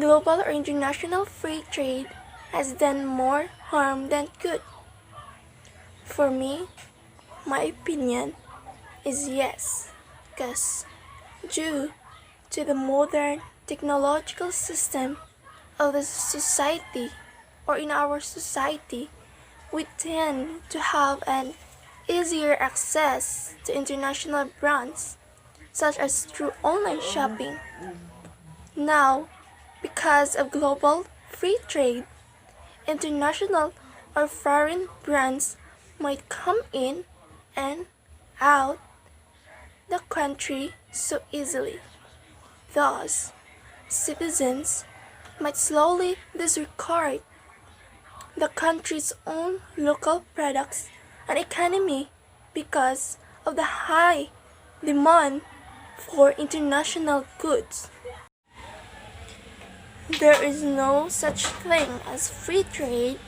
global or international free trade has done more harm than good? For me, my opinion is yes, because due to the modern technological system of the society or in our society, we tend to have an easier access to international brands, such as through online shopping. Now, because of global free trade, international or foreign brands might come in and out the country so easily. Thus, citizens might slowly disregard the country's own local products and economy because of the high demand for international goods. There is no such thing as free trade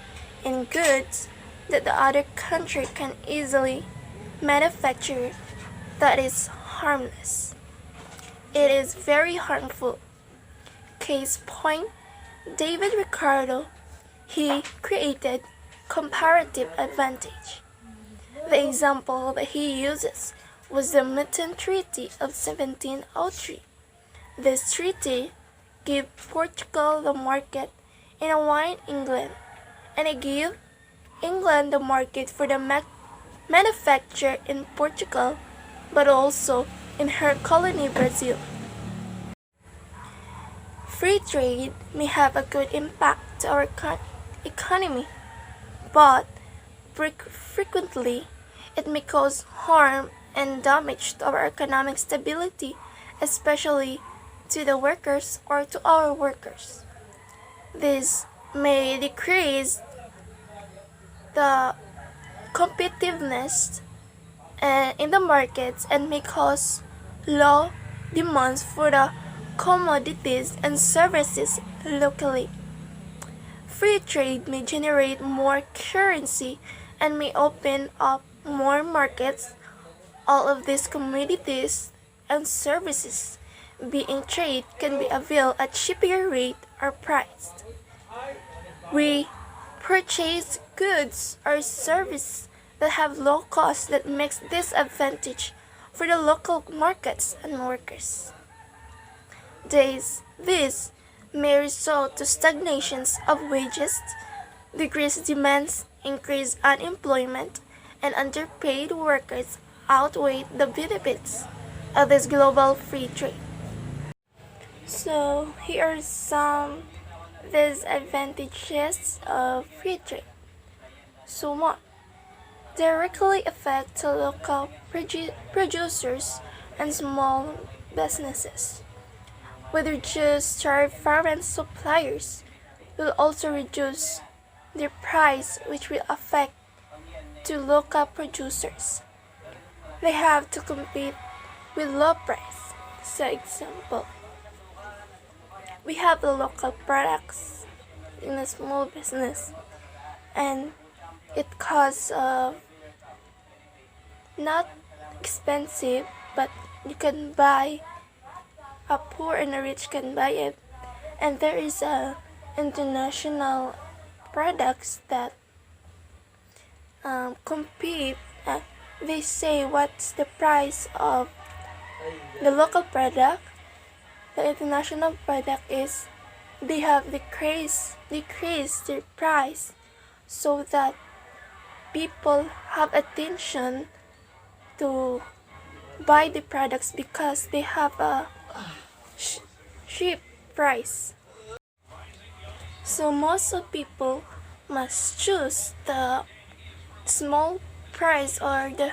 in goods that the other country can easily manufacture that is harmless. It is very harmful. Case point, David Ricardo, he created comparative advantage. The example that he uses was the Mitten Treaty of 1703. This treaty gave Portugal the market in wine England, and it gave England the market for the manufacture in Portugal, but also in her colony Brazil. Free trade may have a good impact to our economy, but frequently it may cause harm and damage to our economic stability, especially to the workers or to our workers. This may decrease the competitiveness in the markets and may cause low demands for the commodities and services locally. Free trade may generate more currency and may open up more markets. All of these commodities and services being traded can be availed at cheaper rate or price. We purchase goods or services that have low cost that makes this advantage for the local markets and workers. This may result to stagnations of wages, decreased demands, increased unemployment, and underpaid workers outweigh the benefits of this global free trade. So here are some disadvantages of free trade. So 1. Directly affect the local producers and small businesses. With reduced tariff, foreign suppliers will also reduce their price, which will affect to local producers. They have to compete with low price. So example, we have the local products in a small business, and it costs not expensive, but you can buy, a poor and a rich can buy it. And there is international products that compete. They say what's the price of the local product. The international product is, they have decreased their price so that people have attention to buy the products because they have a cheap price. So most of people must choose the small price or the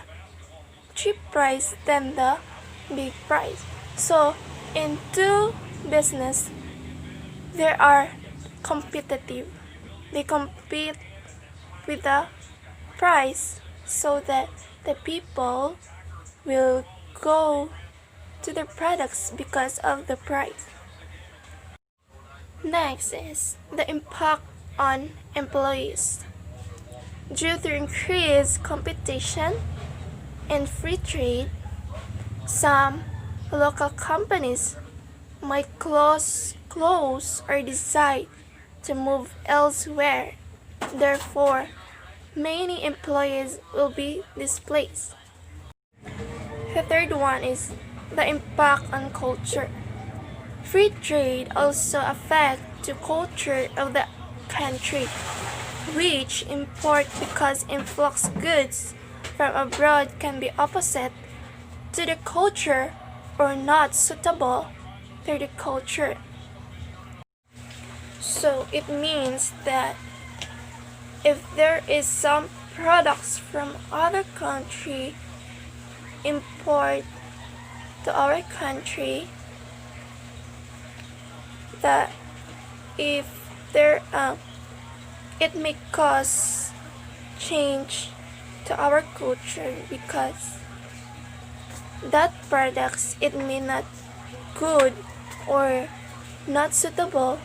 cheap price than the big price. So in two business, they are competitive. They compete with the price so that the people will go to the products because of the price. Next is the impact on employees. Due to increased competition and free trade, some local companies might close close or decide to move elsewhere. Therefore, many employees will be displaced. The third one is the impact on culture. Free trade also affects the culture of the country, which import because influx goods from abroad can be opposite to the culture or not suitable to the culture. So it means that if there is some products from other country import to our country, that if there it may cause change to our culture because that products it may not good or not suitable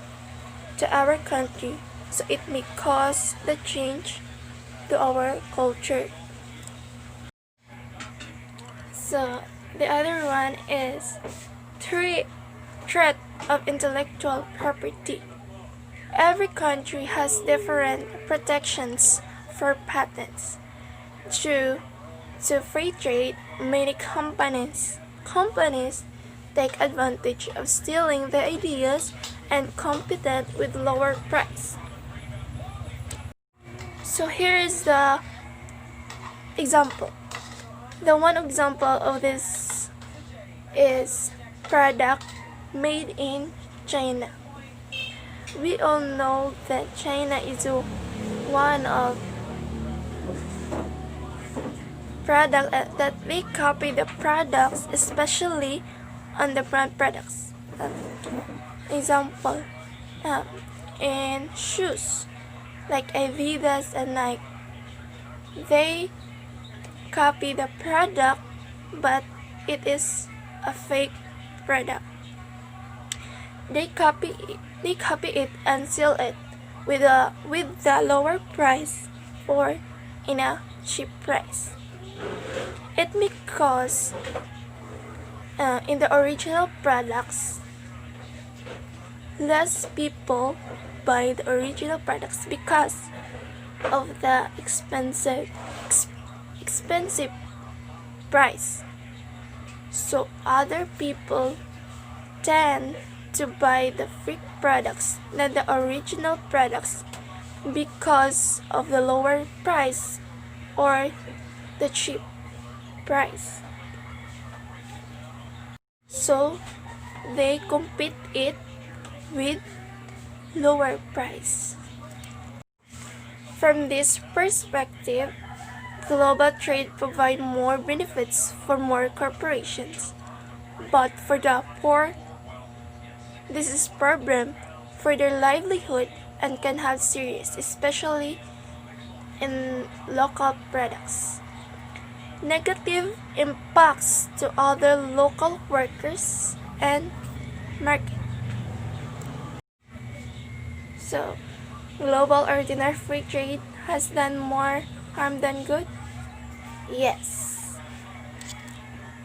to our country, so it may cause the change to our culture. So the other one is threat of intellectual property. Every country has different protections for patents. Due to free trade, many companies take advantage of stealing the ideas and compete with lower price. So here is the example. The one example of this is product made in China. We all know that China is one of product that they copy the products, especially on the brand products. Example, in shoes like Adidas and Nike, they copy the product, but it is a fake product. They copy it and sell it with the lower price or in a cheap price. It may cause in the original products less people buy the original products because of the expensive price. So other people tend to buy the fake products than the original products because of the lower price or the cheap price. So they compete it with lower price. From this perspective, global trade provides more benefits for more corporations, but for the poor, this is a problem for their livelihood and can have serious, especially in local products, negative impacts to other local workers and market. So, global ordinary free trade has done more harm than good? Yes.